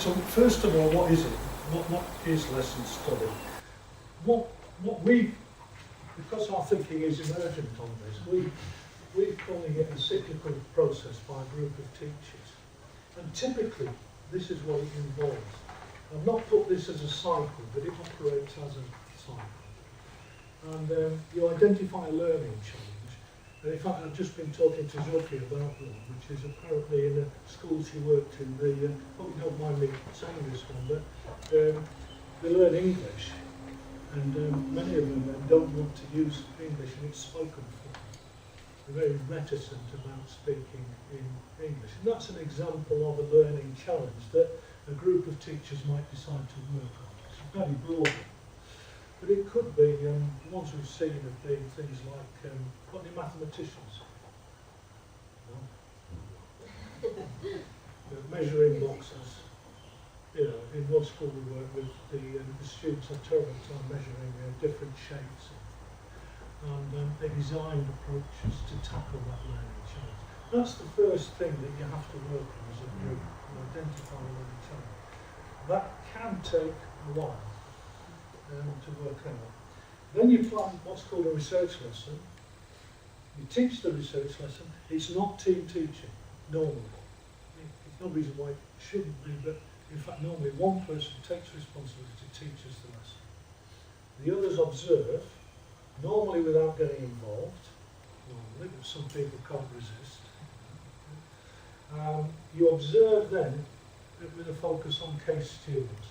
So first of all, what is it? What is lesson study? What we, because our thinking is emergent on this, we're calling it a cyclical process by a group of teachers. And typically, this is what it involves. I've not put this as a cycle, but it operates as a cycle. And you identify a learning challenge. And in fact, I've just been talking to Zofia about one, which is apparently in the school she worked in, hope you don't mind me saying this one, but they learn English. And many of them don't want to use English and it's spoken for. They're very reticent about speaking in English. And that's an example of a learning challenge that a group of teachers might decide to work on. It's very broad. But it could be, the ones we've seen have been things like, what are mathematicians? Measuring boxes. You know, in one school we work with, the students have terrible time measuring different shapes. And they designed approaches to tackle that learning challenge. That's the first thing that you have to work on as a group, to identify a learning challenge. That can take a while to work out. Then you plan what's called a research lesson. You teach the research lesson. It's not team teaching, normally. There's no reason why it shouldn't be, but in fact normally one person takes responsibility, teaches the lesson. The others observe, normally without getting involved, normally, but some people can't resist. You observe then with a focus on case students.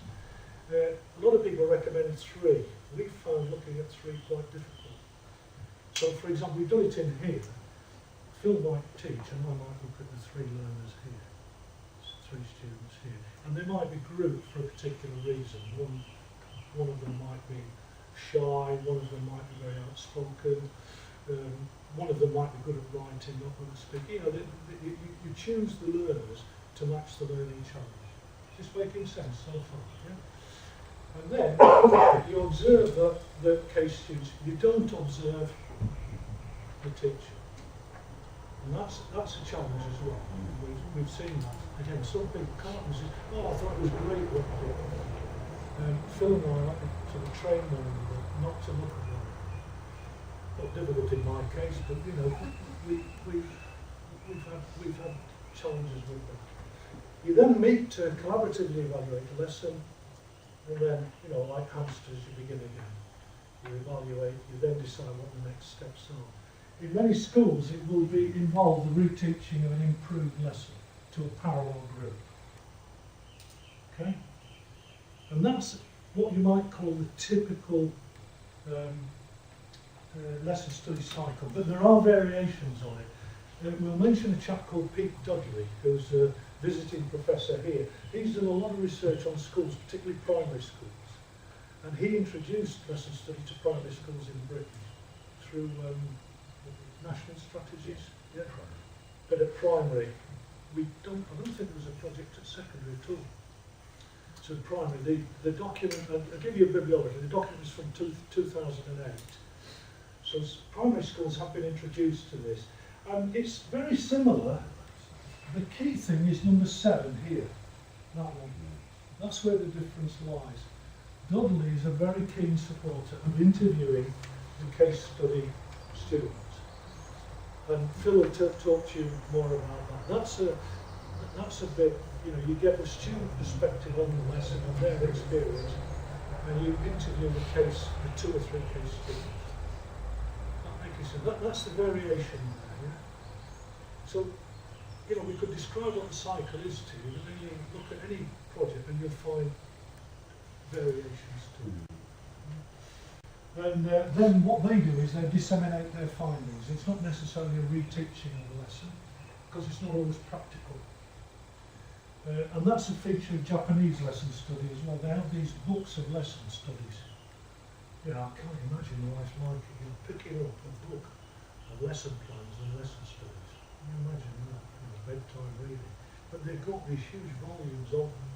A lot of people recommend 3. We've found looking at 3 quite difficult. So for example, we've done it in here. Phil might teach and I might look at the 3 learners here. 3 students here. And they might be grouped for a particular reason. One of them might be shy, one of them might be very outspoken, one of them might be good at writing, not good at speaking. You know, you choose the learners to match the learning challenge. Is this making sense so far? Yeah? And then you observe the case students. You don't observe the teacher. And that's a challenge as well. We've seen that. Again, some people can't resist. Oh, I thought it was great what they did. Phil and I like to sort of train them not to look at them. Not difficult in my case, but you know, we've had challenges with them. You then meet to collaboratively evaluate the lesson, and then, you know, like hamsters, you begin again. You evaluate, you then decide what the next steps are. In many schools, it will involve the reteaching of an improved lesson to a parallel group. Okay? And that's what you might call the typical lesson study cycle, but there are variations on it. We'll mention a chap called Pete Dudley, who's a visiting professor here. He's done a lot of research on schools, particularly primary schools, and he introduced lesson study to primary schools in Britain through national strategies. Yeah. But at primary, I don't think there was a project at secondary at all. So primary, the document, I'll give you a bibliography, the document is from 2008. So primary schools have been introduced to this. And it's very similar. The key thing is number 7 here, that one. That's where the difference lies. Dudley is a very keen supporter of interviewing the case study students. And Phil will talk to you more about that. That's a bit, you know, you get the student perspective on the lesson and their experience, and you interview the 2 or 3 case students. That makes sense. That's the variation there, yeah? So, you know, we could describe what the cycle is to you, but then you look at any project and you'll find variations too. And then what they do is they disseminate their findings. It's not necessarily a reteaching of the lesson, because it's not always practical. And that's a feature of Japanese lesson study as well. They have these books of lesson studies. You know, I can't imagine the life like it. You're picking up a book of lesson plans and lesson studies. Can you imagine that? You know, bedtime reading. But they've got these huge volumes of them.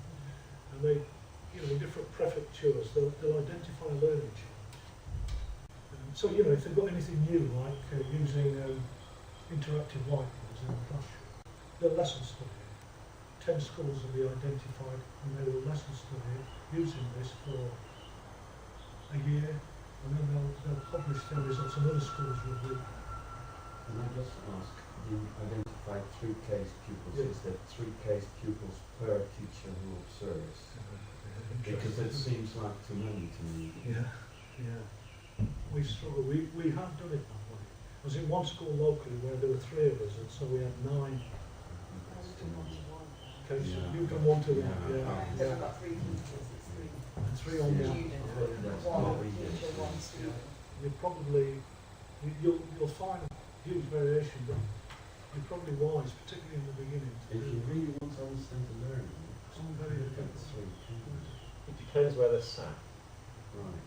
And they, you know, in different prefectures, they'll identify a learning challenge. So, you know, if they've got anything new, like using interactive whiteboards in the classroom, they'll lesson study. 10 schools will be identified and they will lesson study using this for a year, and then they'll publish their results and other schools will do. Can I just ask, you identified 3 case pupils, Yeah. is that 3 case pupils per teacher who observes? Because it seems like too many to me. Yeah, yeah. We struggle. We have done it that way. I was in one school locally where there were 3 of us, and so we had 9 That's too much. cases. Yeah. You've done 1 to 1, Yeah. yeah. I've got 3 teachers, it's 3 And 3 on Yeah. one. students, That's one what we did. teacher, 1 student. You probably, you'll find huge variation, but you're probably wise, particularly in the beginning. To If do you really want to understand the learning, some very look at effective. 3 pupils. It depends where they're sat. Right.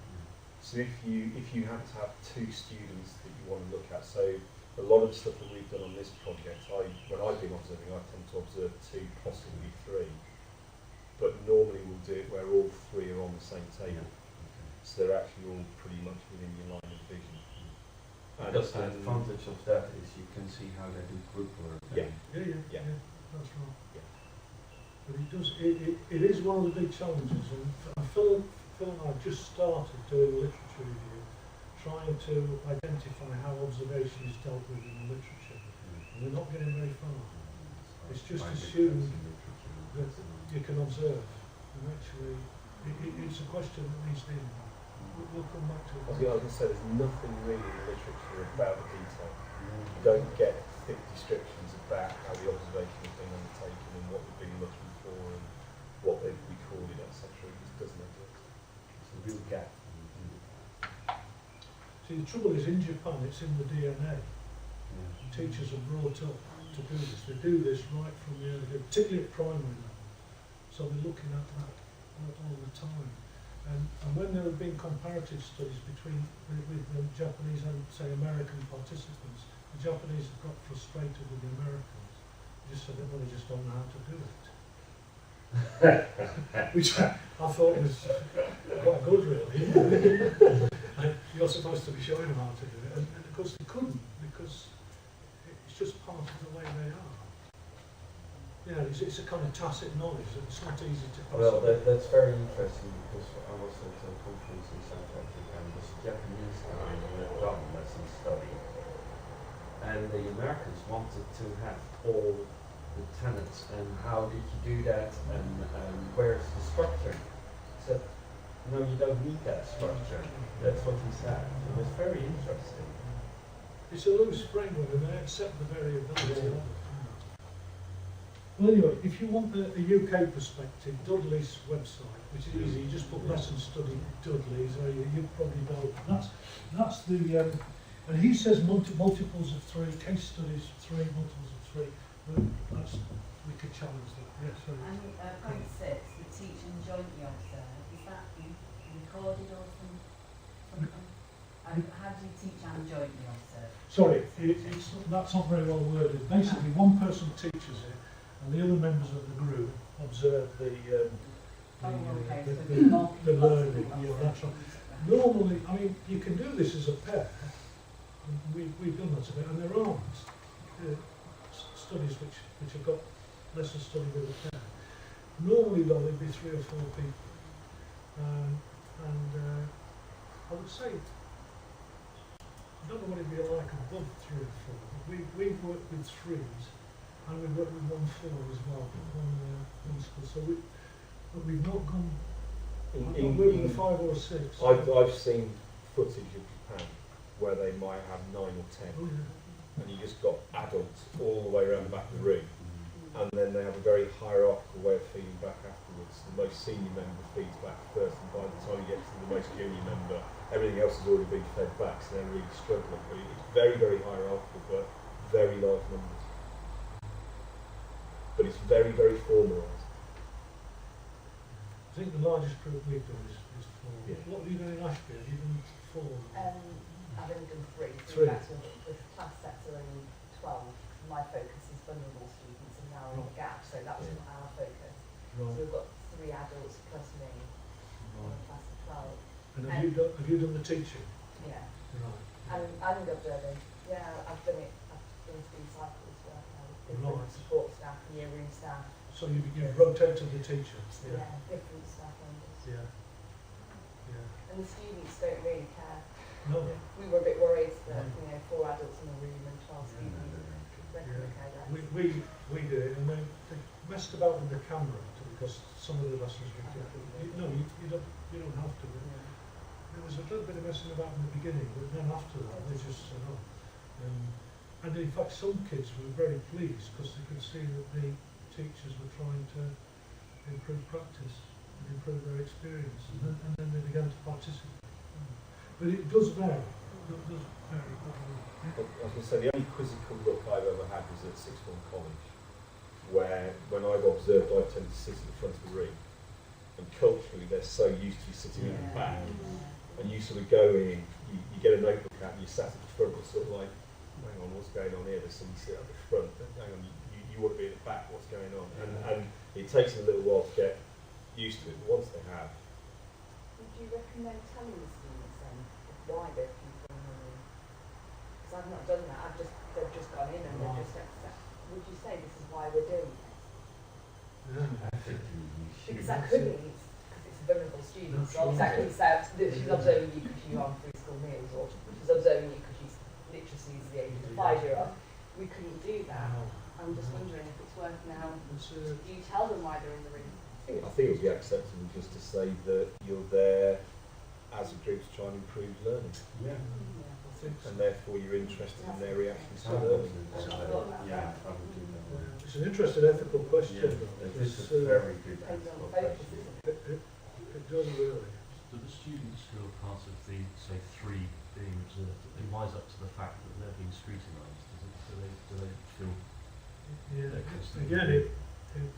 So if you have to have 2 students that you want to look at, so a lot of the stuff that we've done on this project, when I've been observing, I tend to observe 2, possibly 3. But normally we'll do it where all 3 are on the same table. So they're actually all pretty much within your line of vision. Because the advantage of that is you can see how they do group work. Yeah. Yeah, Yeah. that's right. Yeah. But it is one of the big challenges, and Phil and I have just started doing a literature review, trying to identify how observation is dealt with in the literature, and we're not getting very far. It's just assumed that you can observe, and actually it's a question that needs dealing with. We'll come back to I was it. going to say, there's nothing really in the literature about the detail. You don't get thick descriptions about how the observation has been undertaken and what they've been looking for and what they've recorded, etc. It just doesn't exist. It's a real gap. See, the trouble is, in Japan, it's in the DNA. Teachers are brought up to do this. They do this right from the early, particularly at primary level. So they're looking at that all the time. And when there have been comparative studies with the Japanese and, say, American participants, the Japanese have got frustrated with the Americans. They just said, well, they just don't know how to do it. Which I thought was quite good, really. You're supposed to be showing them how to do it. And of course they couldn't, because it's just part of the way they are. Yeah, it's a kind of tacit knowledge that it's not easy to pass Well, on. that's very interesting because I was at a conference in South Africa and this Japanese guy who had done lesson study, and the Americans wanted to have all the tenets and how did you do that and where's the structure. He said, no, you don't need that structure. That's what he said. It was very interesting. It's a loose framework and they accept the variability of it. Well, anyway, if you want a UK perspective, Dudley's website, which is easy, you just put lesson study Dudley's, or you probably know. That's the, and he says multiples of 3, case studies 3, multiples of 3. But we could challenge that. Yes, sorry. And point 6, the teach and jointly observe, is that recorded or something? And how do you teach and jointly observe? Sorry, that's not very well worded. Basically, one person teaches it, and the other members of the group observe the learning. Yeah, that's right. Normally, I mean, you can do this as a pair. We've done that a bit, and there are studies which have got lesson study with a pair. Normally, though, there'd be 3 or 4 people, I would say, I don't know what it'd be like above 3 or 4, but we've worked with 3s, and we've worked with 1 4 as well, one school. So we've not gone. I've worked with a 5 or a 6. I've seen footage of Japan where they might have 9 or 10, Oh, yeah. and you just got adults all the way around the back of the room, and then they have a very hierarchical way of feeding back afterwards. The most senior member feeds back first, and by the time you get to the most junior member, everything else has already been fed back, so they're really struggling. But it's very, very hierarchical, but very large numbers. But it's very, very formalised. I think the largest group we've done is 4. Yeah. What have you done in Ashby? Have you done 4? I've only done 3. 3. The class sets are only 12. My focus is vulnerable students and narrowing the gap, so that was not our focus. So Right. we've got 3 adults plus me in a class of 12. And have you done the teaching? Yeah. Right. And observing. Yeah, I've done it. I've done 3 cycles where I've been Right. support staff, year room staff. So you rotated the teachers. Yeah, different staff members. Yeah. Yeah. And the students don't really care. No. We were a bit worried that, 4 adults in a room and 12 Yeah, students. They Yeah. couldn't care less. We did it, and they messed about with the camera because some of the lessons were different. You don't have to. There was a little bit of messing about in the beginning, but then after that they just said, oh. And in fact, some kids were very pleased because they could see that the teachers were trying to improve practice and improve their experience, and then they began to participate. But it does vary. It does vary. I was going to say, the only quizzical look I've ever had was at Sixth Form College, where when I've observed, I tend to sit at the front of the room, and culturally they're so used to sitting in the back, and you sort of go in, you get a notebook out and you sat at the front, it's sort of like, hang on, what's going on here? There's somebody sit at the front, hang on, you want to be in the back, what's going on? And it takes them a little while to get used to it, but once they have. Would you recommend telling the students then why they've people in the room? Because I've not done that. They've just gone in and they've just accepted. Would you say this is why we're doing this? Yeah. Because that could be because it's a vulnerable student. That's So right. exactly said that she's observing you because you're on free school meals, or she's observing you because she's literacy is the age of a 5-year-old. We couldn't do that. I'm just wondering if it's worth now. Do you tell them why they're in the room? I think it would be acceptable just to say that you're there as a group to try and improve learning, Yeah. I think so. and therefore you're interested in their reactions to I would learning. do that. Yeah, I would do that. It's an interesting ethical question. Yeah, though, this because, is a very good Depends on ethical the focus, question. isn't it? it does really. Do the students feel part of the, say, 3 being observed, that they wise up to the fact that they're being scrutinised? Do they feel? Yeah. Yeah. Again, it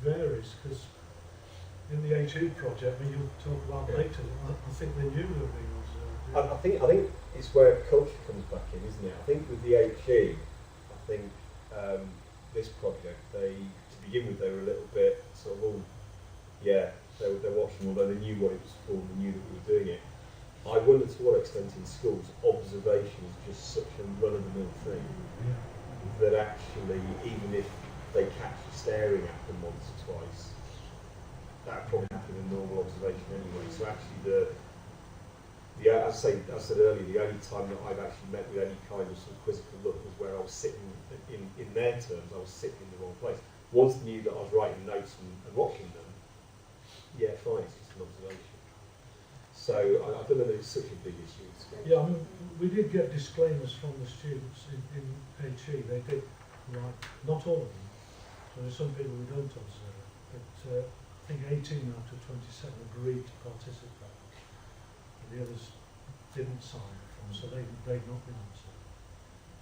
varies because in the HE project, you'll talk about later, I think they knew they were being observed. I think it's where culture comes back in, isn't it? I think with the HE, I think this project, to begin with, they were a little bit sort of, they're watching, although they knew what it was for, they knew that we were doing it. I wonder to what extent in schools observation is just such a run-of-the-mill thing that actually, even if they catch you staring at them once or twice, that probably happened in normal observation anyway. So actually, as I said earlier, the only time that I've actually met with any kind of sort of quizzical look was where I was sitting, in their terms, I was sitting in the wrong place. Once they knew that I was writing notes and watching them, yeah, fine, it's just an observation. So I don't know that it's such a big issue. Yeah, I mean, we did get disclaimers from the students in HE. They did write, not all of them. So there's some people we don't observe, but I think 18 out of 27 agreed to participate. The others didn't sign it from, so they've not been observed,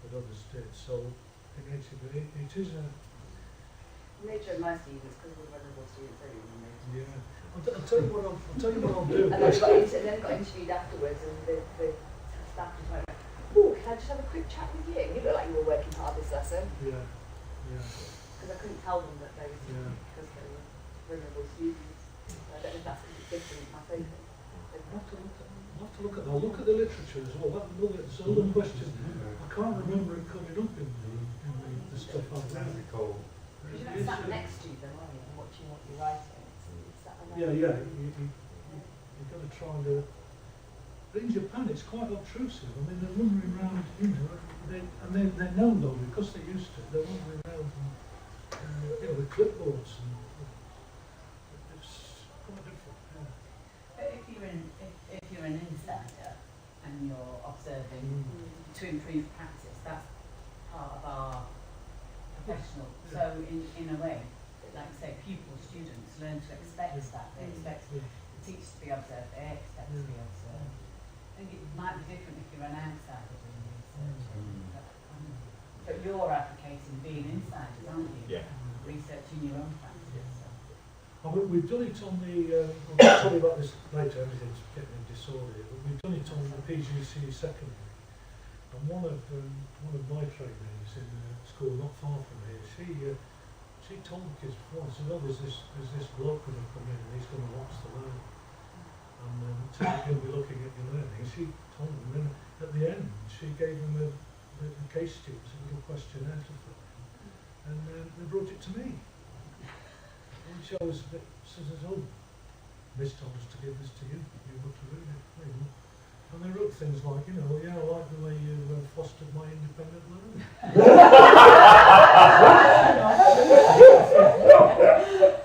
but others did. So I think actually it is a Nature of my students, because we're vulnerable students, everyone knows. yeah. I'll tell you what I'll do. And then got interviewed afterwards, and the staff just went, "Oh, can I just have a quick chat with you? You look like you were working hard this lesson." Yeah. Because I couldn't tell them that they were because they were vulnerable students. I don't know if that's different. I think I'll look at the literature as well. There's another question. I can't remember it coming up in the stuff I've read. Ethical. because you're not sat next to them, are you, and watching what you're writing. It's that Yeah. You've got to try and. But in Japan, it's quite obtrusive. I mean, they're wandering around, they know though because they're used to it. They're wandering around, with clipboards, and it's quite different. Yeah. But if you're an insider and you're observing to improve practice, that's part of our professional. So in a way, like say pupils, students learn to expect that. They expect the teacher to be observed, they expect to be observed. I think it might be different if you're an outsider doing research. But you're advocating being insiders, aren't you? Yeah. Researching your own practice. So. We've done it on the, I'll tell you about this later, everything's getting in disorder, but we've done it on the PGC secondary. And one of my trainees in a school not far from here, she told the kids before, she said, oh, there's this bloke going to come in and he's going to watch the learning. And he'll be looking at your learning. And she told them, and then at the end, she gave them the case students a little questionnaire to fill in. And they brought it to me. It shows that says, oh, Miss told us to give this to you. You were to read it. There you go. And they wrote things like, you know, yeah, I like the way you fostered my independent learning.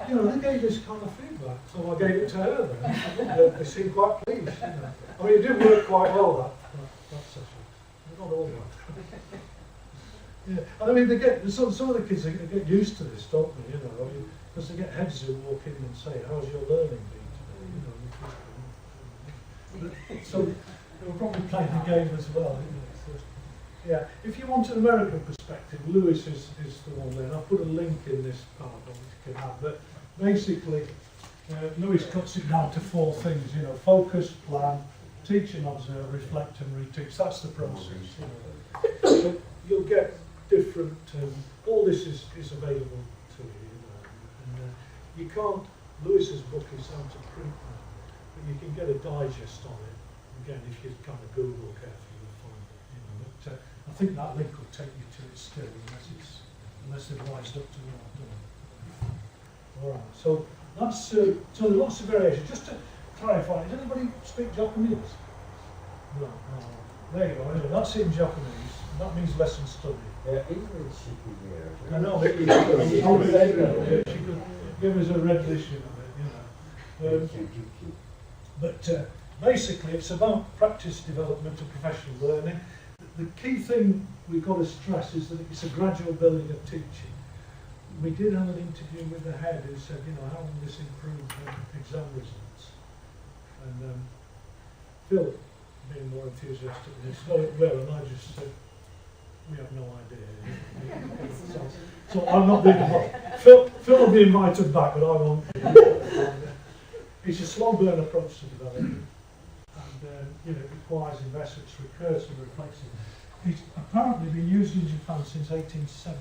You know, they gave this kind of feedback, so I gave it to her then. They seemed quite pleased, you know. I mean, it did work quite well, that session. Not all that. Yeah, and I mean, they get, some of the kids, they get used to this, don't they, you know, because they get heads who walk in and say, how's your learning been today, you know. So they were probably playing the game as well, you know. So, yeah, if you want an American perspective, Lewis is the one there, and I'll put a link in this part which you can have, but basically, Lewis cuts it down to 4 things, you know, focus, plan, teach and observe, reflect and reteach. That's the process, you know. But you'll get different, all this is available to you, you know, and you can't, Lewis's book is out of print now, but you can get a digest on it, again, if you kind of Google carefully, you'll find it, you know, but I think that link will take you to it still, unless they've wised up to what I've done. Alright, so that's, so there's lots of variation. Just to clarify, does anybody speak Japanese? No. There you go, anyway, that's in Japanese, and that means lesson study. England should be here. I know, she could give us a rendition of it, you know. But basically it's about practice development and professional learning. The key thing we've got to stress is that it's a gradual building of teaching. We did have an interview with the head who said, you know, how will this improve exam results? And Phil, being more enthusiastic than this, got it well, and I just said, we have no idea. So I'm not being invited. Phil will be invited back, but I won't be. It's a slow burn approach to development, and you know, it requires investments, recursive, reflexive. It's apparently been used in Japan since 1870.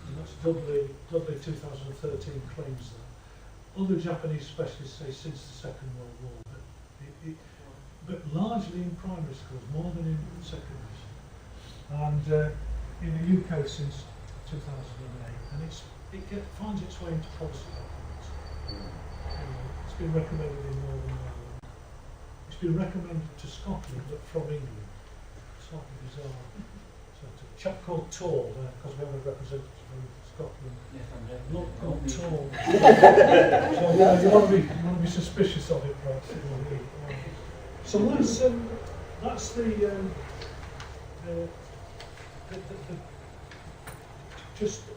And that's Dudley 2013 claims that. Other Japanese specialists say since the Second World War, but largely in primary schools, more than in secondary schools. And in the UK since 2008, and it finds its way into policy documents. It's been recommended in Northern Ireland. It's been recommended to Scotland, but from England. Slightly bizarre. So a chap called Tall, because we have a representative from Scotland. Yes, I'm there. Not called Tall. So yeah, you want to be suspicious of it, perhaps. So that's the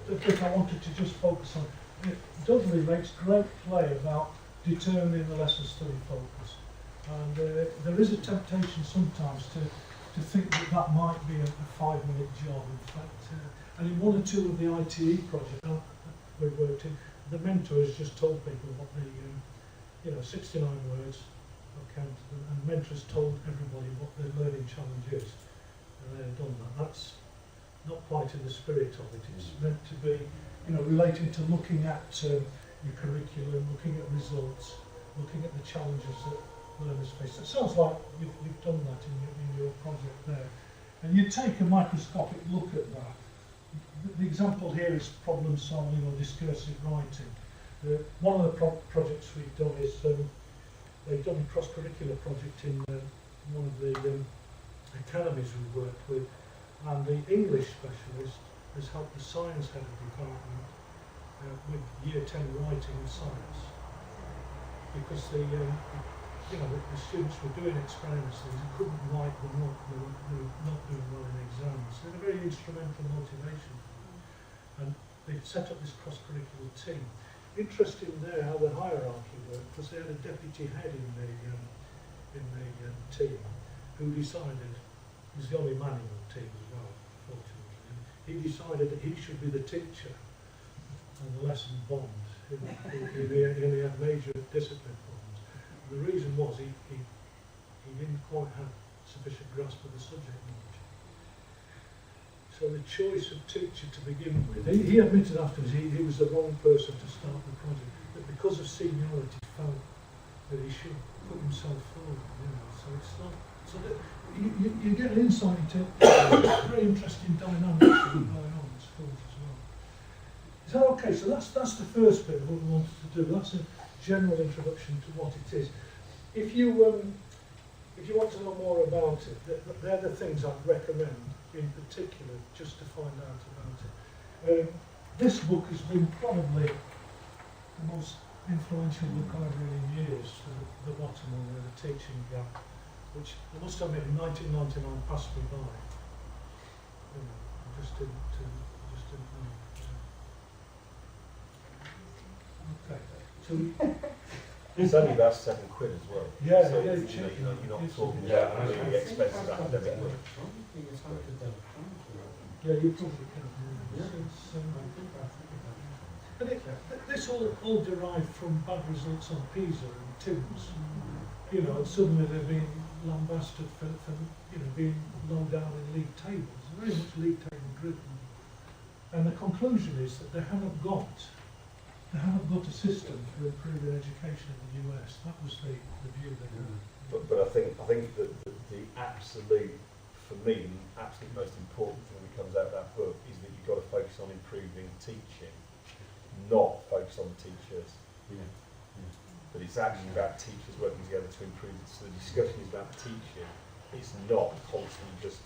bit I wanted to just focus on. Dudley makes great play about determining the lesson study focus, and there is a temptation sometimes to think that might be a 5-minute job. In fact, and in one or two of the ITE projects we worked in, the mentor has just told people what the 69 words of counted, and mentors told everybody what the learning challenge is, and they've done that. That's not quite in the spirit of it. It's meant to be, relating to looking at your curriculum, looking at results, looking at the challenges that learners face. It sounds like you've done that in your project there. And you take a microscopic look at that. The example here is problem solving or discursive writing. One of the projects we've done is they've done a cross-curricular project in one of the academies we worked with, and the English specialist has helped the science head of department with Year 10 writing and science, because the students were doing experiments and they couldn't write them up, they were not doing well in exams. So they're a very instrumental motivation for them. And they've set up this cross-curricular team. Interesting there how the hierarchy worked, because they had a deputy head in the team who decided, he was the only man in the team as well, fortunately, he decided that he should be the teacher and the lesson bond. He had major discipline problems. The reason was he didn't quite have sufficient grasp of the subject knowledge. So the choice of teacher to begin with, he admitted afterwards he was the wrong person to start the project, but because of seniority felt that he should put himself forward. So it's not, so that you get an insight into very interesting dynamics going on in schools as well. Is that okay? So that's the first bit of what we wanted to do. That's a general introduction to what it is. If you want to know more about it, they're the things I'd recommend in particular just to find out about it. This book has been probably the most influential book I've read in years, The Bottom on the Teaching Gap, which I must admit in 1999 passed me by. You know, I just didn't know. Okay. So It's only about £7 as well. Yeah, so yeah, you're not it's- talking Yeah, about really expensive academic work. yeah, you probably can. But this all derived from bad results on PISA and TIMSS. You know, and suddenly they're being lambasted for being low down in league tables, very much league table driven. And the conclusion is that they haven't got a system for improving education in the US. That was the view they had. But I think that the absolute, for me, the absolute most important thing that comes out of that book is that you've got to focus on improving teaching, not focus on the teachers. But it's actually about teachers working together to improve it. So the discussion is about the teaching. It's not constantly just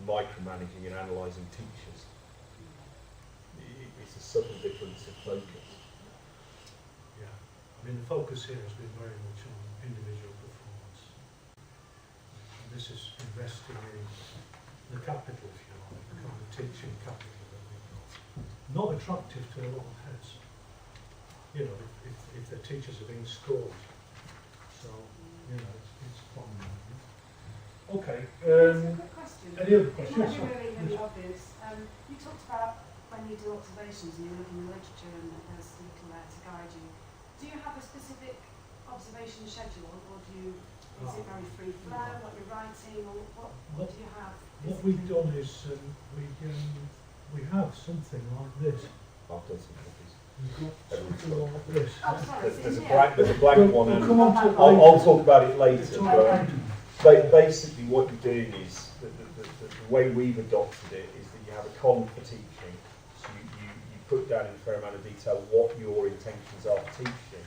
micromanaging and analysing teachers. It's a subtle difference of focus. Yeah, I mean the focus here has been very much on individual performance. And this is investing in the capital, if you like, the kind of teaching capital that we've got. Not attractive to a lot of heads. You know, if the teachers are being scored. So, you know, it's common. Okay. Quick question. Any other It questions? might be really obvious. You talked about when you do observations and you look in the literature and there's little there to guide you. Do you have a specific observation schedule, or is it very free flow, what you're writing, or what do you have? What we've done is we have something like this. I've done some copies. We've got something like this. Oh, sorry, There's a yeah. blank, there's a blank one, We'll and come on to it I'll later. talk about it later. But basically, what you're doing is the way we've adopted it is that you have a column for teaching. So you put down in a fair amount of detail what your intentions are for teaching,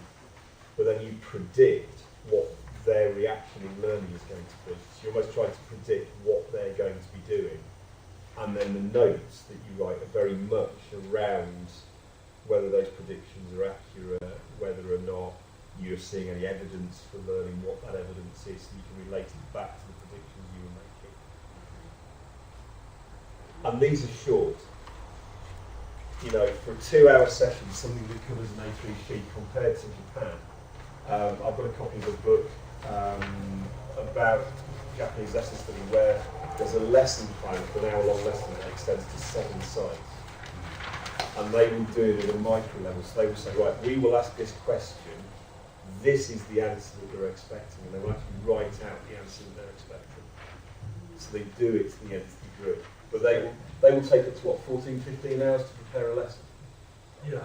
but then you predict what their reaction in learning is going to be. So you're almost trying to predict what they're going to be doing, and then the notes that you write are very much around whether those predictions are accurate, whether or not you're seeing any evidence for learning what that evidence is, so you can relate it back to the predictions you were making. And these are short. You know, for a 2-hour session, something that covers an A3 sheet compared to Japan. I've got a copy of a book about Japanese lesson study where there's a lesson plan for an hour-long lesson that extends to 7 sites. And they will do it at a micro level. So they will say, right, we will ask this question, this is the answer that they're expecting, and they will actually write out the answer that they're expecting. So they do it to the nth degree. But they will take up to what, 14, 15 hours to prepare a lesson? Yeah.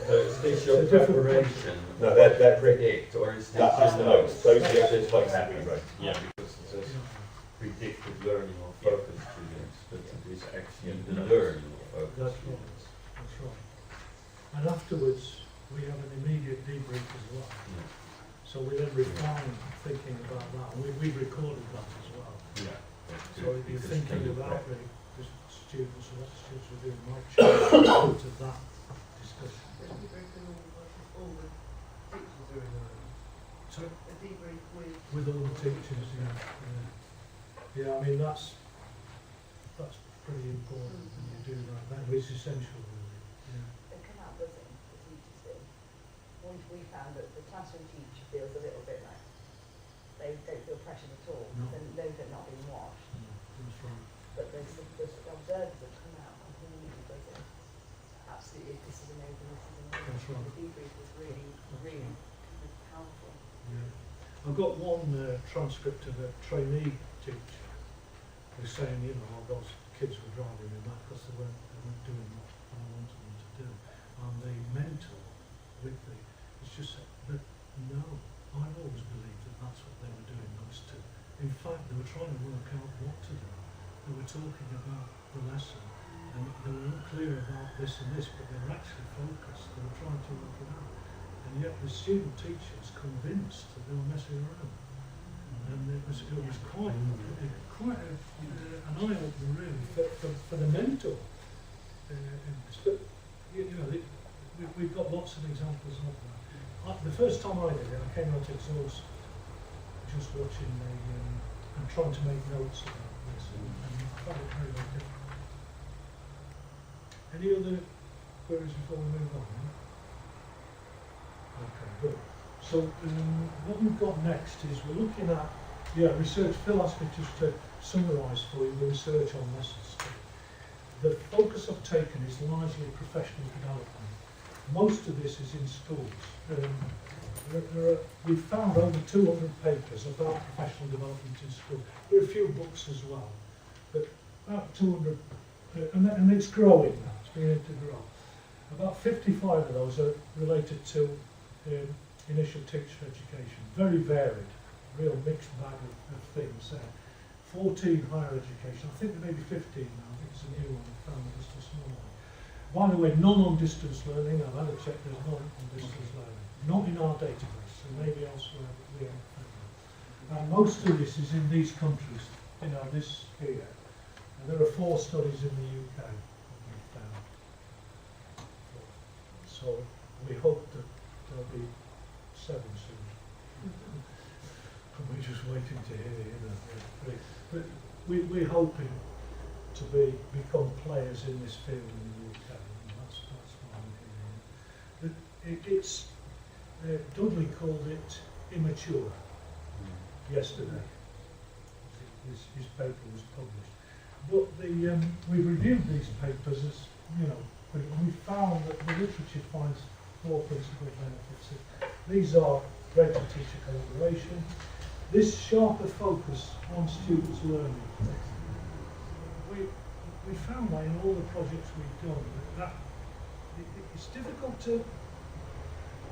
So is this your It's a different preparation? No, of they're- what they're- you predict, or is this That's just the notes. Those are the actual This places what we happens? wrote. Yeah, because it says predicted learning or focus students, but it is actually the learning or focus That's right. students. That's right. And afterwards, we have an immediate debrief as well. Yeah. So we then refine thinking about that. And we've recorded that as well. Yeah. So if you're Because thinking then you about prep. the students and what the students are doing, might change out of that discussion. All the teachers are in So a debrief with all the teachers, yeah, I mean that's pretty important when you do that. That is essential, really. Yeah. It can help, doesn't it, the teachers do. We found that the classroom teacher feels a little bit like they don't feel pressured at all, No. they know they're not being watched. That's right. But the observers have come out completely buzzing. Absolutely, this is amazing, this is amazing. That's right. The debrief was really, really powerful. Yeah. I've got one transcript of a trainee teacher who's saying, you know, all those kids were driving me mad because they weren't doing what I wanted them to do. And the mentor with me has just said, but no, I've always believed that that's what they were doing those two. In fact, they were trying to work out what to do. They were talking about the lesson and they were clear about this and this, but they were actually focused, they were trying to work it out. And yet the student teacher was convinced that they were messing around. And it was quite an eye-opener really for the mentor. But you know, we've got lots of examples of that. The first time I did it, I came out exhausted, just watching and trying to make notes about this, and I found it very, very difficult. Any other queries before we move on? Okay, good. So what we've got next is we're looking at research. Phil asked me just to summarise for you the research on lesson study. The focus I've taken is largely professional development. Most of this is in schools. We've found over 200 papers about professional development in schools. There are a few books as well, but about 200, and it's growing now, it's beginning to grow. About 55 of those are related to initial teacher education, very varied, real mixed bag of things there. 14 higher education, I think there may be 15 now, I think it's a new one, I found just a small one. By the way, none on distance learning, I've had a check, there's none on distance learning. Not in our database, so maybe elsewhere, but we haven't found them. And most of this is in these countries, this here. And there are 4 studies in the UK that we've found. So we hope that there'll be 7 soon. And we're just waiting to hear, But we're hoping to become players in this field in the UK, and that's why I'm here. It's Dudley called it immature yesterday. His paper was published. But we've reviewed these papers as, and we found that the literature finds 4 principal benefits. These are greater teacher collaboration, this sharper focus on students' learning. We found that in all the projects we've done, that it's difficult to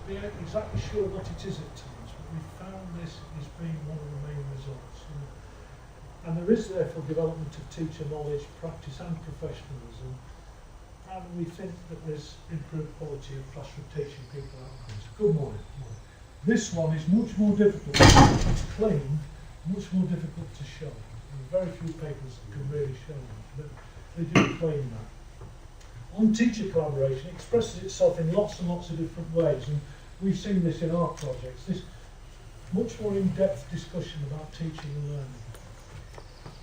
be exactly sure what it is at times, but we found this as being one of the main results. And there is therefore development of teacher knowledge, practice and professionalism, and we think that there's improved quality of classroom teaching people outcomes. Good morning. This one is much more difficult to claim, much more difficult to show. There are very few papers that can really show that, but they do claim that. On teacher collaboration, it expresses itself in lots and lots of different ways, and we've seen this in our projects. This much more in-depth discussion about teaching and learning.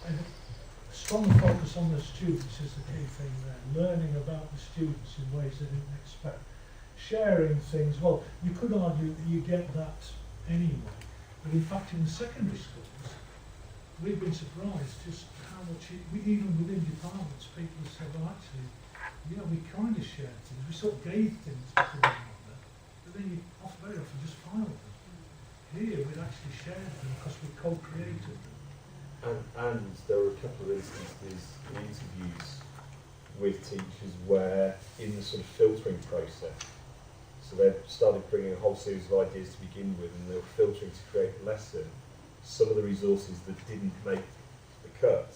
And a strong focus on the students is the key thing there. Learning about the students in ways they didn't expect. Sharing things, well, you could argue that you get that anyway, but in fact in the secondary schools, we've been surprised just how much, even within departments, people have said, well actually, we kind of shared things, we sort of gave things to one another, but then you very often just filed them. Here we'd actually shared them because we co-created them. And there were a couple of instances in interviews with teachers where in the sort of filtering process, so they started bringing a whole series of ideas to begin with, and they were filtering to create a lesson. Some of the resources that didn't make the cut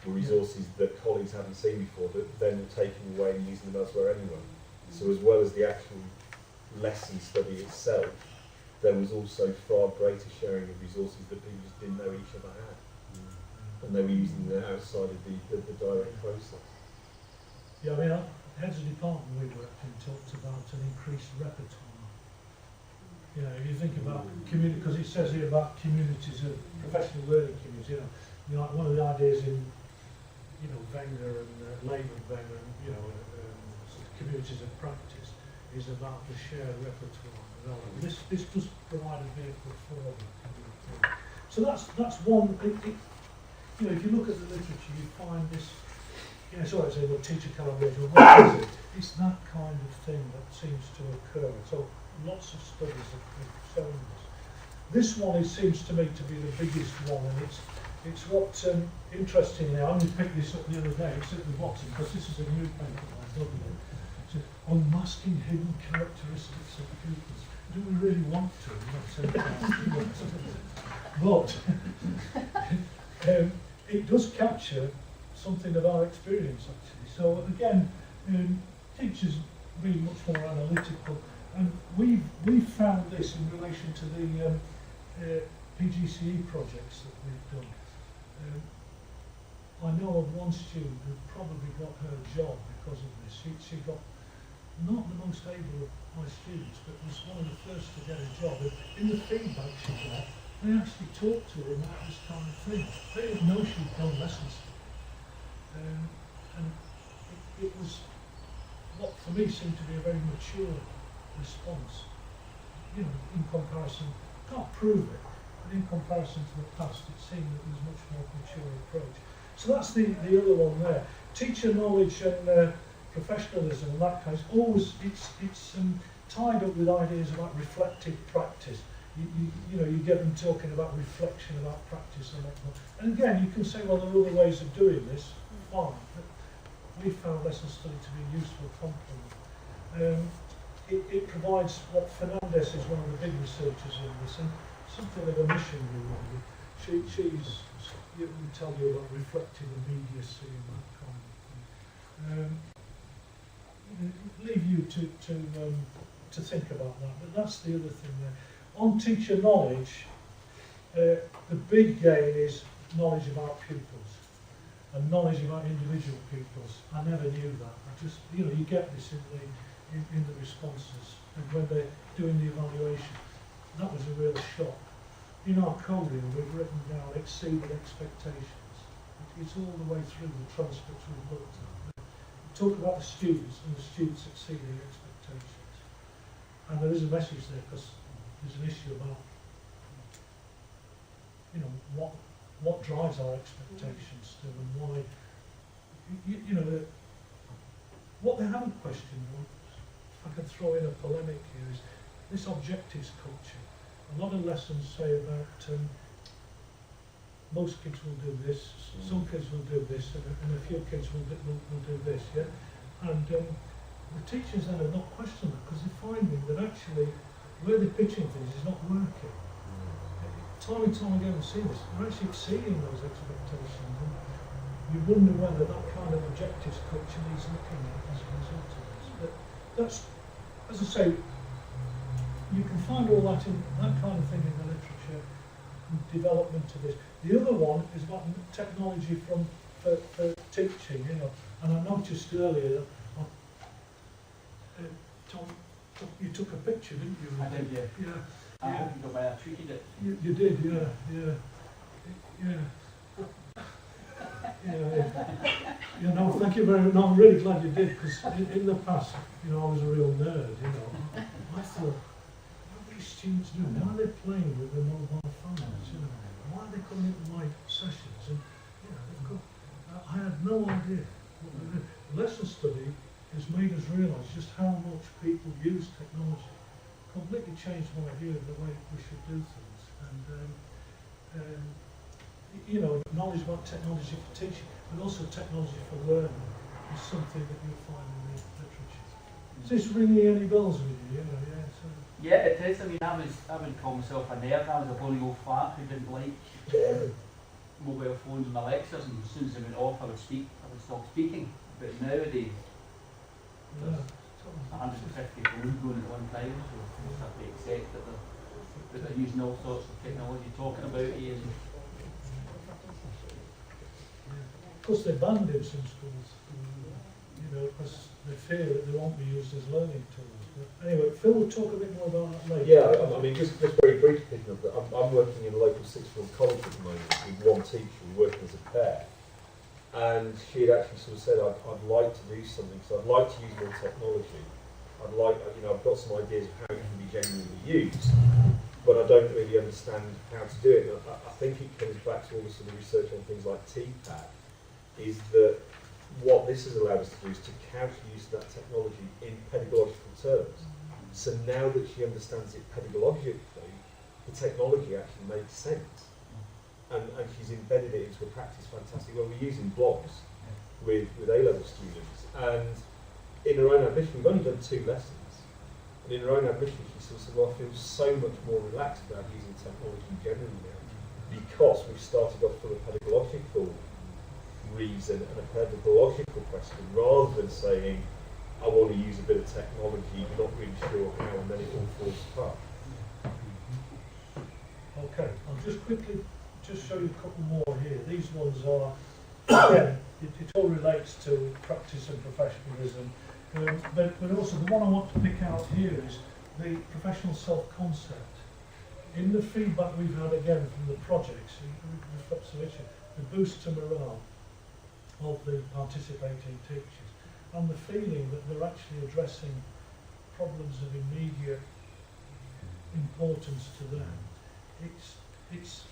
were resources that colleagues hadn't seen before, that then were taken away and using them elsewhere anyway. So as well as the actual lesson study itself, there was also far greater sharing of resources that people just didn't know each other had. And they were using them outside of the direct process. Yeah, heads of department we worked in talked about an increased repertoire. You think about community, because it says here about communities of professional learning communities. Like one of the ideas in, Wenger and Labour Wenger, and sort of communities of practice, is about the shared repertoire. This does provide a vehicle for that. So that's one. If you look at the literature, you find this. Teacher collaboration. What is it? It's that kind of thing that seems to occur. So lots of studies have shown this. This one seems to me to be the biggest one, and it's what interestingly, I only picked this up the other day. It's at the bottom because this is a new paper by Dudley. It's unmasking hidden characteristics of pupils. Do we really want to? But it does capture something of our experience actually. So again, teachers being much more analytical, and we've found this in relation to the PGCE projects that we've done. I know of one student who probably got her job because of this. She got not the most able of my students, but was one of the first to get a job. And in the feedback she got, they actually talked to her about this kind of thing. They didn't know she'd done lessons. And it was what for me seemed to be a very mature response. You know, in comparison, can't prove it, but in comparison to the past, it seemed that it was a much more mature approach. So that's the other one there. Teacher knowledge and professionalism and that kind of always it's tied up with ideas about reflective practice. You know, you get them talking about reflection, about practice and whatnot. And again, you can say, well, there are other ways of doing this. Fine. But we found lesson study to be a useful complement. It provides what Fernandez is one of the big researchers in this, and something of a mission really. She's you can tell you about reflective immediacy and that kind of thing. Leave you to think about that, but that's the other thing there. On teacher knowledge, the big gain is knowledge about pupils and knowledge about individual pupils. I never knew that. I just, you know, you get this in the responses and when they're doing the evaluation. That was a real shock. In our coding, we've written down exceeded expectations. It's all the way through the transcripts we've looked at. We talk about the students and the students exceeding expectations. And there is a message there because there's an issue about, you know, what drives our expectations still and why, you know, what they haven't questioned, if I can throw in a polemic here, is this objectives culture. A lot of lessons say about most kids will do this, some kids will do this, and a few kids will do this, yeah? And the teachers then have not questioned that because they're finding that actually where they're pitching things is not working. Time and time again we see this, they're actually exceeding those expectations. And you wonder whether that kind of objectives culture needs looking at as a result of this. But that's, as I say, you can find all that in that kind of thing in the literature and development of this. The other one is about technology for teaching, you know. And I noticed earlier that Tom, you took a picture, didn't you? I did, yeah. Yeah. I hope you got I tweeted it. You did, yeah. You know, thank you very much. No, I'm really glad you did because in the past, you know, I was a real nerd, you know. I thought, students do? Why are they playing with their mobile phones? You know, why are they coming into my sessions? And you know, they've got. I had no idea. Lesson study has made us realise just how much people use technology. Completely changed my view of the way we should do things. And you know, knowledge about technology for teaching, but also technology for learning is something that you'll find in the literature. Is this ringing any bells with you? You know, yeah. So. Yeah, it is. I mean, I would call myself a nerd. I was a bully old fat who didn't like mobile phones in my lectures, and as soon as they went off, I would stop speaking. But nowadays, there's 150 phones going at one time, so you just have to accept that they're using all sorts of technology, talking about it. And of course, they're banned in some schools, you know, because they fear that they won't be used as learning tools. But anyway, Phil will talk a bit more about that later. Yeah, I mean, just very briefly, I'm working in a local sixth form college at the moment with one teacher, we're working as a pair. And she had actually sort of said, I'd like to do something, so I'd like to use more technology. I'd like, you know, I've got some ideas of how it can be genuinely used, but I don't really understand how to do it. And I think it comes back to all the sort of research on things like TPAD, is that what this has allowed us to do is to couch the use of that technology in pedagogical terms. So now that she understands it pedagogically, the technology actually makes sense. And she's embedded it into a practice fantastic. Well, we're using blogs with A-level students. And in her own admission, we've only done 2 lessons. And in her own admission, she sort of said, well, I feel so much more relaxed about using technology generally now because we've started off from a pedagogical reason and a pedagogical question, rather than saying, I want to use a bit of technology, you're not really sure how, and then it all falls apart. Okay, I'll just quickly show you a couple more here. These ones are, again, it all relates to practice and professionalism, but also the one I want to pick out here is the professional self-concept. In the feedback we've had again from the projects, the boost to morale of the participating teachers, and the feeling that they're actually addressing problems of immediate importance to them. It's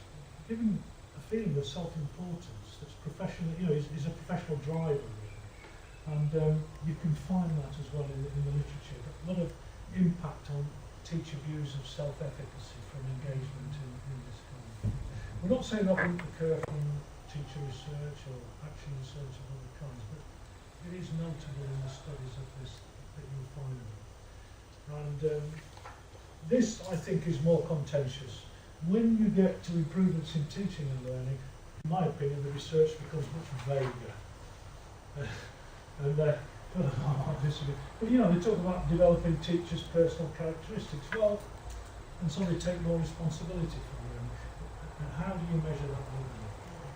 giving a feeling of self-importance that's professional, is a professional driver really. And you can find that as well in the literature. A lot of impact on teacher views of self-efficacy from engagement in this kind of thing. We're not saying that wouldn't occur from teacher research or action research of other kinds, but it is notable in the studies of this that you'll find them. And this, I think, is more contentious. When you get to improvements in teaching and learning, in my opinion, the research becomes much vaguer. I disagree. But they talk about developing teachers' personal characteristics. Well, and so they take more responsibility for learning. And how do you measure that learning?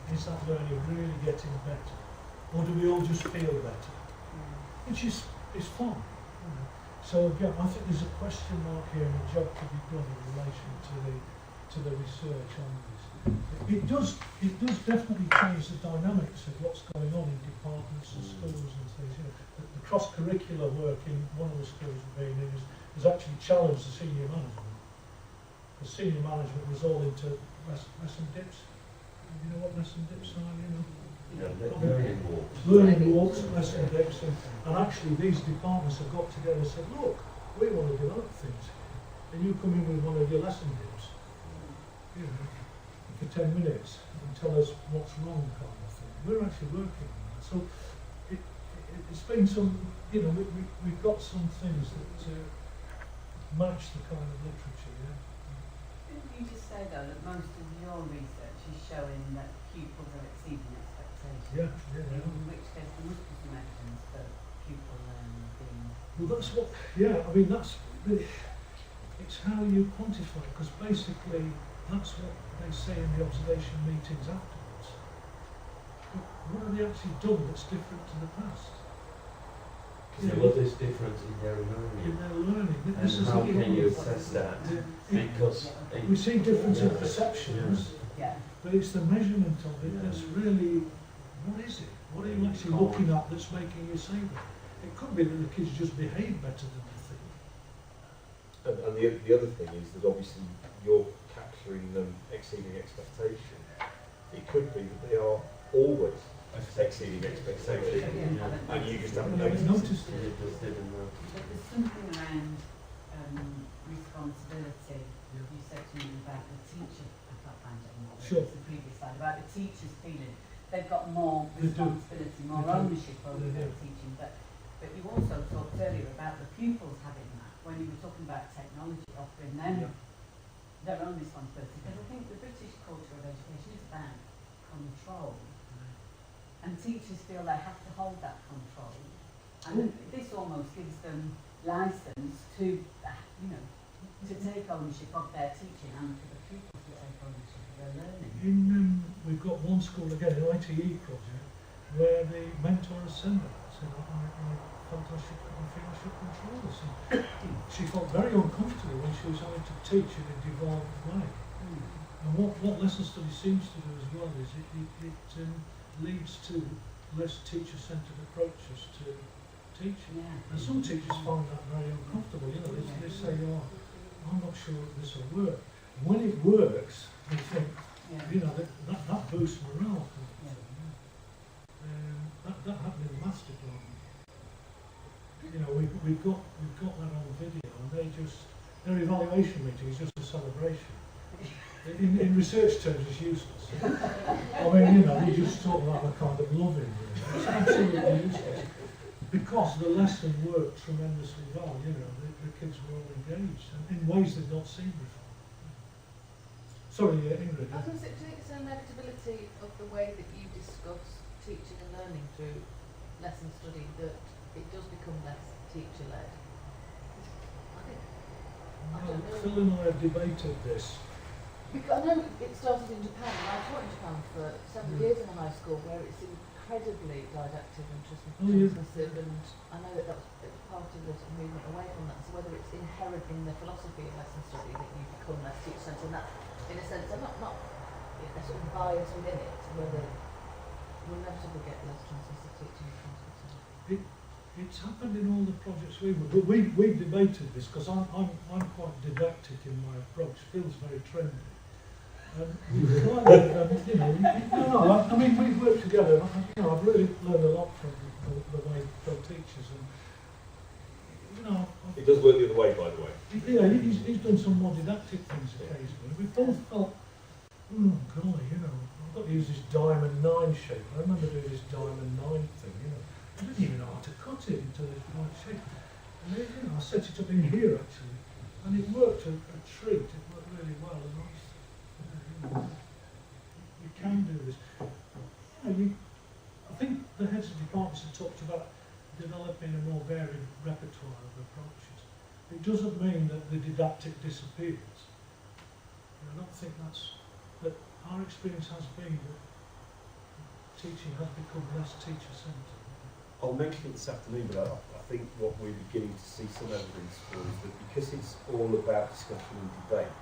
Is that learning really getting better? Or do we all just feel better? Which is fun. So again, I think there's a question mark here and a job to be done in relation to the research on this. It does definitely change the dynamics of what's going on in departments and schools and things. The cross-curricular work in one of the schools we've been in has actually challenged the senior management. The senior management was all into lesson dips. You know what lesson dips are? Learning walks, lesson dips, and actually these departments have got together and said, look, we want to develop things, and you come in with one of your lesson dips, for 10 minutes and tell us what's wrong, kind of thing. We're actually working on that. So it's been some, we've got some things that match the kind of literature, yeah. Didn't you just say though that most of your research is showing that pupils are exceeding expectations? Yeah. In which case there must be some evidence that pupil learning being... Well, that's what, that's really, it's how you quantify it, because basically that's what they say in the observation meetings afterwards. But what have they actually done that's different to the past? What is different in their learning? In their learning. And how can you assess that? Because we see difference in perceptions, but it's the measurement of it that's really, what is it? What are you actually looking at that's making you say that? It could be that the kids just behave better than they think. And the other thing is that obviously you're capturing them exceeding expectation. It could be that they are always exceeding expectation, and you just haven't noticed it. But there's something around responsibility. You said to me about the teacher, I can't find it anymore, Sure. it's the previous slide, about the teachers feeling they've got more responsibility, more ownership over their teaching. But you also talked earlier about the pupils having that, when you were talking about technology, offering them their own responsibility. Because I think the British culture of education is about control. And teachers feel they have to hold that control. And this almost gives them license to, to take ownership of their teaching and for the pupils to take ownership of their learning. We've got one school again, an ITE project, where the mentor has said that. Said, I felt I should control this. And she felt very uncomfortable when she was having to teach in a devolved way. And what lesson study seems to do as well is it leads to less teacher-centred approaches to teaching. And some teachers find that very uncomfortable. They say, I'm not sure this will work. When it works, they think, that boosts morale. That happened in the master department. We've got that on video, and their evaluation meeting is just a celebration. In research terms, it's useless. I mean, we just talk about the kind of loving. It's absolutely useless. Because the lesson worked tremendously well, the kids were all engaged, and in ways they've not seen before. Sorry, Ingrid. I was going to say, do you think it's an inevitability of the way that you discuss teaching and learning through lesson study that it does become less teacher-led? I don't know. Phil and I have debated this. Because I know it started in Japan, and I taught in Japan for 7 years in a high school where it's incredibly didactic and transmissive, and I know that was part of the sort of movement away from that. So whether it's inherent in the philosophy of lesson study that you become less teacher-centred, and that, in a sense, I'm not a sort of bias within it, whether we'll inevitably get less transmissive teaching and transmissive. It's happened in all the projects we've done, but we've debated this because I'm quite didactic in my approach. Phil's very trendy. We've kind of, I mean, we've worked together. I've really learned a lot from the way Phil teaches, and It does work the other way, by the way. Yeah, he's done some more didactic things occasionally. We've both felt, golly, I've got to use this diamond 9 shape. I remember doing this diamond 9 thing, I didn't even know how to cut it into this right shape. And then, I set it up in here actually, and it worked a treat. It worked really well, and you can do this. I think the heads of departments have talked about developing a more varied repertoire of approaches. It doesn't mean that the didactic disappears. I don't think that our experience has been that teaching has become less teacher-centred. I'll mention it this afternoon, but I think what we're beginning to see some evidence for is that because it's all about discussion and debate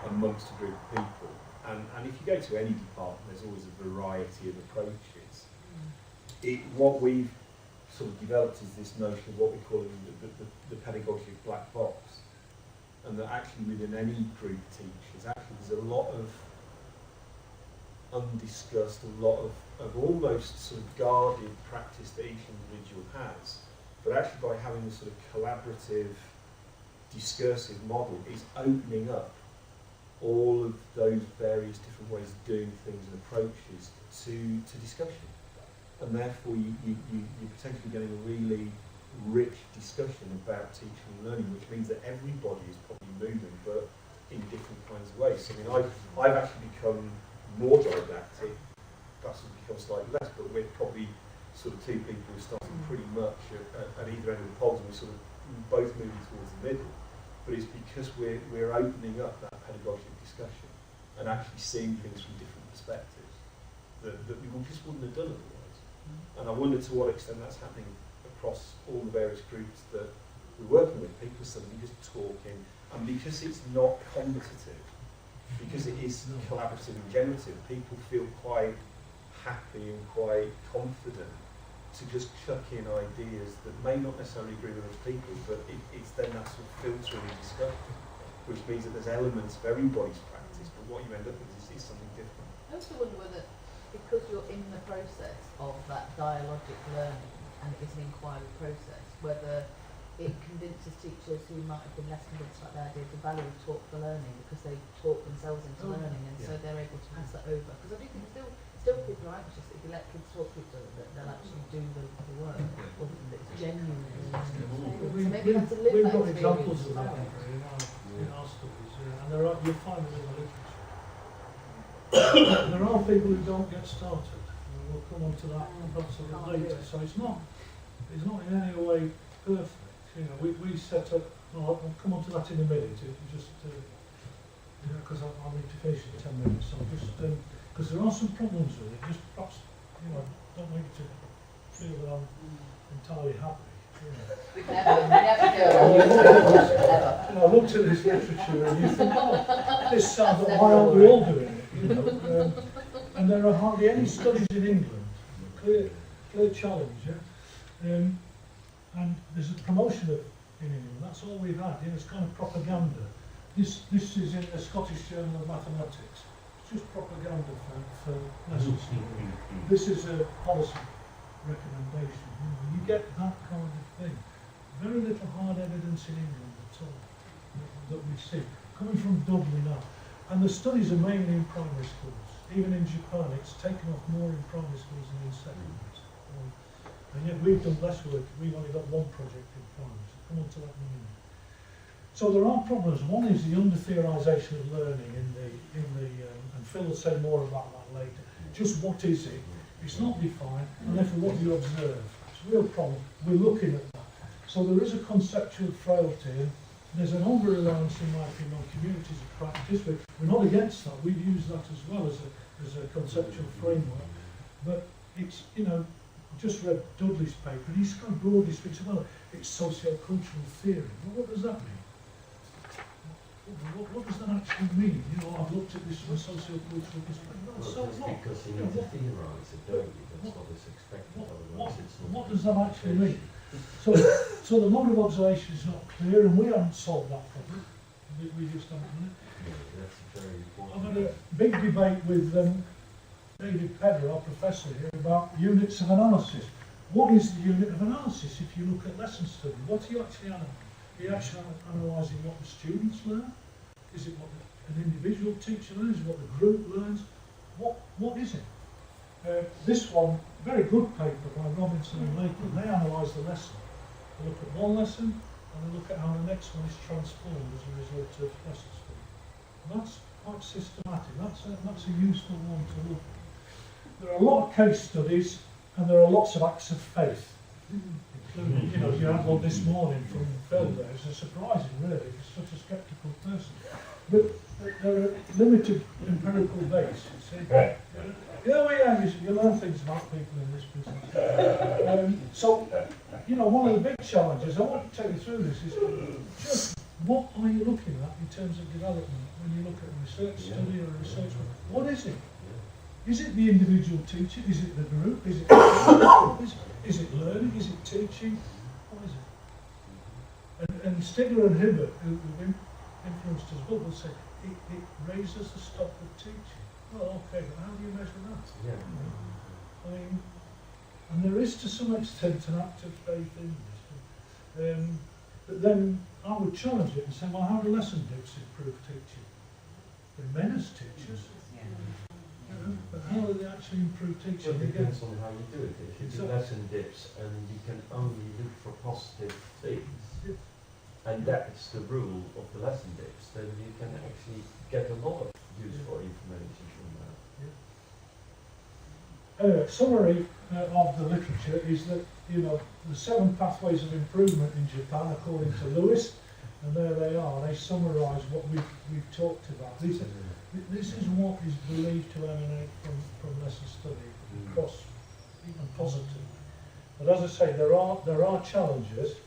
amongst a group of people, and if you go to any department, there's always a variety of approaches. What we've sort of developed is this notion of what we call the pedagogic black box, and that actually within any group of teachers, actually there's a lot of undiscussed, a lot of almost sort of guarded practice that each individual has, but actually by having a sort of collaborative, discursive model is opening up all of those various different ways of doing things and approaches to discussion. And therefore you're potentially getting a really rich discussion about teaching and learning, which means that everybody is probably moving, but in different kinds of ways. So, I've actually become more didactic, perhaps it's become slightly less, but we're probably sort of two people who are starting pretty much at either end of the poles, and we're sort of both moving towards the middle. But it's because we're opening up that pedagogic discussion and actually seeing things from different perspectives that we just wouldn't have done otherwise. And I wonder to what extent that's happening across all the various groups that we're working with. People are suddenly just talking, and because it's not competitive, because it is collaborative and generative, people feel quite happy and quite confident to just chuck in ideas that may not necessarily agree with other people, but it's then that sort of filtering and discussion, which means that there's elements of everybody's practice, but what you end up with is something different. I also wonder whether, because you're in the process of that dialogic learning, and it is an inquiry process, whether it convinces teachers who might have been less convinced about the idea of the value of talk for learning, because they talk themselves into learning, and so they're able to pass that over. Because I do think still people are anxious that if you let kids talk to each other, that they'll actually do the work, or that it's genuine. So maybe you have to live We've that got examples experience of that as well. in our studies, and you'll find them in the literature. There are people who don't get started, and we'll come on to that perhaps a bit later. So it's not in any way perfect. We set up. Well, I'll come on to that in a minute. Because I need to finish in 10 minutes. So just because there are some problems with it. Just perhaps don't want you to feel that I'm entirely happy. We never do. I looked at this literature and you think, this sounds like why aren't we all doing it? And there are hardly any studies in England. Clear challenge, and there's a promotion in England. That's all we've had. It's kind of propaganda. This is in the Scottish Journal of Mathematics. It's just propaganda for lessons. This is a policy recommendation. You get that kind of thing. Very little hard evidence in England at all that we see. Coming from Dublin now. And the studies are mainly in primary schools. Even in Japan, it's taken off more in primary schools than in secondary. And yet we've done less work. We've only got one project in primary. So come on to that in a minute. So there are problems. One is the under-theorisation of learning and Phil will say more about that later. Just what is it? It's not defined, and therefore what do you observe? It's a real problem. We're looking at that. So there is a conceptual frailty, and there's an over-reliance, in my opinion, on communities of practice. We're not against that. We've used that as well as a conceptual framework. But it's, you know, I just read Dudley's paper, and he's kind of broadly speaks about it's socio-cultural theory. Well, what does that mean? What does that actually mean? You know, I've looked at this from a socio-cultural perspective. No, Well, so just what? because you You know, need to what- theorise it, don't you? That's what is expected, otherwise it's not. what does that actually mean? So the mode of observation is not clear, and we haven't solved that problem. We just haven't done it. Yeah, that's very important. I've had a big debate with David Pedder, our professor here, about units of analysis. What is the unit of analysis if you look at lesson study? What are you actually analysing? Are you actually analysing what the students learn? Is it what an individual teacher learns? What the group learns? What is it? This one, very good paper by Robinson and Lakeland. They analyse the lesson. They look at one lesson and they look at how the next one is transformed as a result of lesson study. And that's quite systematic. That's a useful one to look at. There are a lot of case studies and there are lots of acts of faith. Including, you know, you had one this morning from Phil there. It's surprising, really. He's such a sceptical person. But there are limited empirical base. You see? You learn things about people in this business. So, you know, one of the big challenges, I want to take you through this, is just what are you looking at in terms of development when you look at a research study or a research work? What is it? Is it the individual teacher? Is it the group? Is it learning? Is it teaching? What is it? And Stigler and Hibbert, who've influenced us both, will say it raises the stock of teaching. Well, okay, but how do you measure that? Yeah. I mean, and there is to some extent an act of faith in this. But then I would challenge it and say, well, how do lesson dips improve teaching? They're men as teachers. But how do they actually improve teaching? Well, it depends on how you do it. If you do Exactly. lesson dips and you can only look for positive things, and that's the rule of the lesson dips, then you can actually get a lot of useful information from that. Anyway, summary of the literature is that, you know, the 7 pathways of improvement in Japan, according to Lewis, and there they are. They summarise what we've talked about. This is what is believed to emanate from lesson study across, even positive. But as I say, there are challenges.